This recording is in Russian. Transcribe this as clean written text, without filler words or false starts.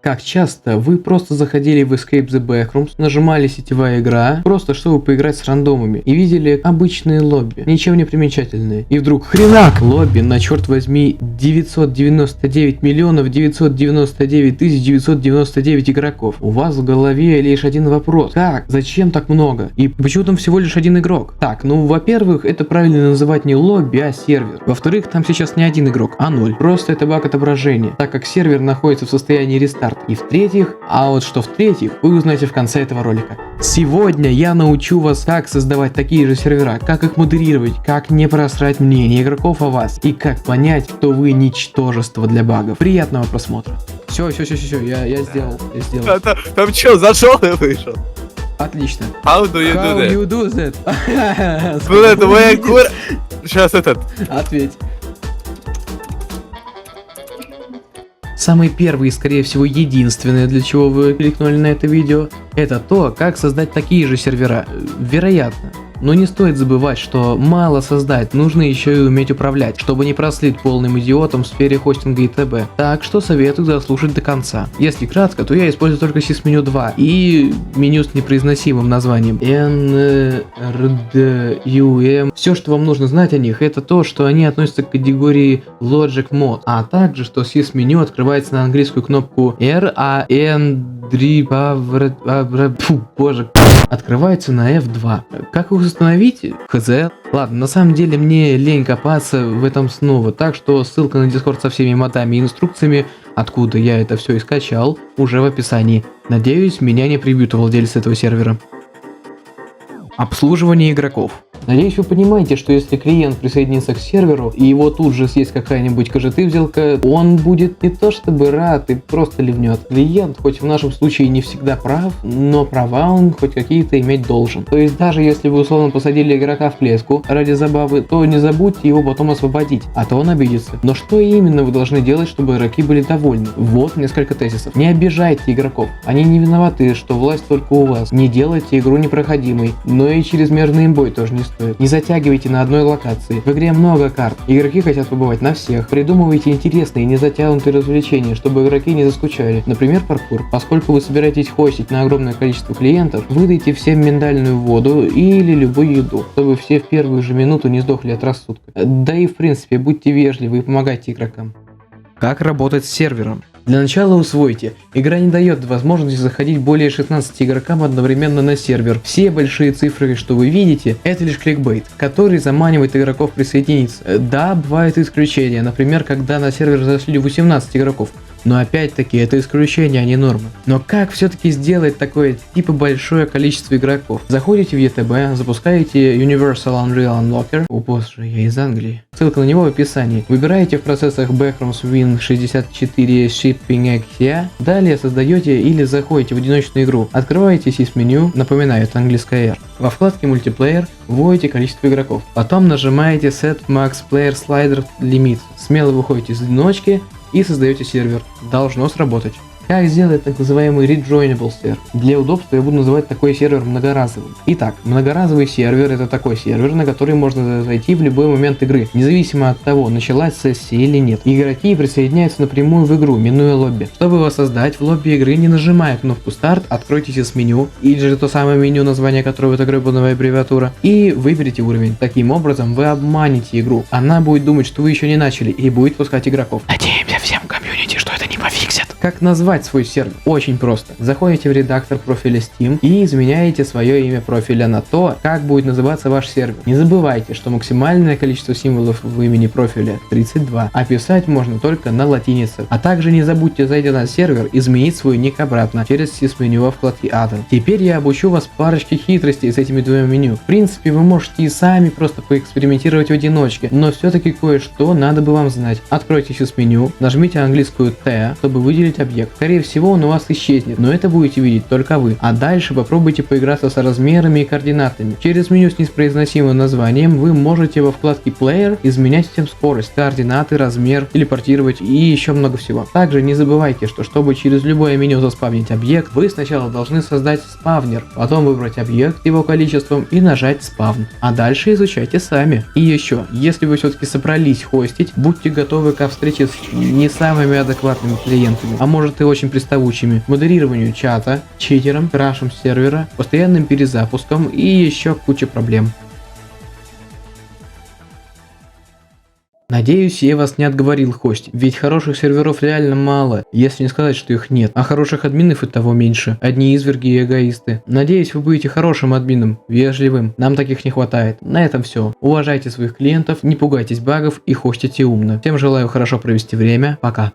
Как часто вы просто заходили в Escape the Backrooms, нажимали сетевая игра, просто чтобы поиграть с рандомами, и видели обычные лобби, ничем не примечательные. И вдруг хренак! Лобби на, черт возьми, 999 миллионов 999 тысяч 999 игроков. У вас в голове лишь один вопрос. Как? Зачем так много? И почему там всего лишь один игрок? Так, ну, во-первых, это правильно называть не лобби, а сервер. Во-вторых, там сейчас не один игрок, а 0. Просто это баг отображения, так как сервер находится в состоянии рестарта. И в-третьих, вы узнаете в конце этого ролика. Сегодня я научу вас, как создавать такие же сервера, как их модерировать, как не просрать мнение игроков о вас и как понять, что вы ничтожество для багов. Приятного просмотра. Все, я сделал. Там что, зашел и вышел? Отлично. How do you do that? Ну это моя кура. Сейчас Ответь. Самый первый и, скорее всего, единственное, для чего вы кликнули на это видео, это то, как создать такие же сервера. Вероятно. Но не стоит забывать, что мало создать, нужно еще и уметь управлять, чтобы не прослыть полным идиотом в сфере хостинга и т.б. Так что советую дослушать до конца. Если кратко, то я использую только sysmenu 2 и меню с непроизносимым названием NRDUM. Все, что вам нужно знать о них, это то, что они относятся к категории Logic Mod, а также, что sysmenu открывается на английскую кнопку R, а открывается на F2. Как их установить? Хз. Ладно, на самом деле мне лень копаться в этом снова, так что ссылка на Discord со всеми модами и инструкциями, откуда я это все и скачал, уже в описании. Надеюсь, меня не прибьют владельцы этого сервера. Обслуживание игроков. Надеюсь, вы понимаете, что если клиент присоединится к серверу, и его тут же съесть какая-нибудь КЖТ-взялка, он будет не то чтобы рад и просто ливнет. Клиент, хоть в нашем случае не всегда прав, но права он хоть какие-то иметь должен. То есть даже если вы условно посадили игрока в клетку ради забавы, то не забудьте его потом освободить, а то он обидится. Но что именно вы должны делать, чтобы игроки были довольны? Вот несколько тезисов. Не обижайте игроков. Они не виноваты, что власть только у вас. Не делайте игру непроходимой, но и чрезмерный имбой тоже не стоит. Не затягивайте на одной локации. В игре много карт. Игроки хотят побывать на всех. Придумывайте интересные и не затянутые развлечения, чтобы игроки не заскучали. Например, паркур. Поскольку вы собираетесь хостить на огромное количество клиентов, выдайте всем миндальную воду или любую еду, чтобы все в первую же минуту не сдохли от рассудка. Да и в принципе, будьте вежливы и помогайте игрокам. Как работать с сервером? Для начала усвойте, игра не дает возможности заходить более 16 игрокам одновременно на сервер. Все большие цифры, что вы видите, это лишь кликбейт, который заманивает игроков присоединиться. Да, бывают исключения, например, когда на сервер зашли 18 игроков. Но опять-таки это исключение, а не норма. Но как все-таки сделать такое типа большое количество игроков? Заходите в ETB, запускаете Universal Unreal Unlocker. О боже, я из Англии. Ссылка на него в описании. Выбираете в процессах Backrooms Win64 Shipping Exia. Далее создаете или заходите в одиночную игру. Открываете sysmenu, напоминаю, это английская R. Во вкладке Multiplayer вводите количество игроков. Потом нажимаете Set Max Player Slider Limit. Смело выходите из одиночки и создаете сервер. Должно сработать. Как сделать так называемый rejoinable сервер? Для удобства я буду называть такой сервер многоразовым. Итак, многоразовый сервер — это такой сервер, на который можно зайти в любой момент игры, независимо от того, началась сессия или нет. Игроки присоединяются напрямую в игру, минуя лобби. Чтобы его создать, в лобби игры, не нажимая кнопку старт, откройте sysmenu, или же то самое меню, название которого это гребаная аббревиатура, и выберите уровень. Таким образом, вы обманете игру. Она будет думать, что вы еще не начали, и будет пускать игроков. Надеемся всем комьюнити, что это не пофиксит. Как назвать свой сервер? Очень просто. Заходите в редактор профиля Steam и изменяете свое имя профиля на то, как будет называться ваш сервер. Не забывайте, что максимальное количество символов в имени профиля 32, а писать можно только на латинице. А также не забудьте, зайдя на сервер, изменить свой ник обратно через sysmenu во вкладке Other. Теперь я обучу вас парочке хитростей с этими двумя меню. В принципе, вы можете и сами просто поэкспериментировать в одиночке, но все-таки кое-что надо бы вам знать. Откройте sysmenu, нажмите английскую T, чтобы выделить объект. Скорее всего, он у вас исчезнет, но это будете видеть только вы. А дальше попробуйте поиграться с размерами и координатами. Через меню с непроизносимым названием вы можете во вкладке Player изменять всем скорость, координаты, размер, телепортировать и еще много всего. Также не забывайте, что чтобы через любое меню заспавнить объект, вы сначала должны создать спавнер, потом выбрать объект его количеством и нажать спавн. А дальше изучайте сами. И еще, если вы все-таки собрались хостить, будьте готовы ко встрече с не самыми адекватными клиентами. а может и очень приставучими, модерированию чата, читерам, крашем сервера, постоянным перезапуском и еще куча проблем. Надеюсь, я вас не отговорил хостить, ведь хороших серверов реально мало, если не сказать, что их нет, а хороших админов и того меньше, одни изверги и эгоисты. Надеюсь, вы будете хорошим админом, вежливым, нам таких не хватает. На этом все. Уважайте своих клиентов, не пугайтесь багов и хостите умно. Всем желаю хорошо провести время, пока.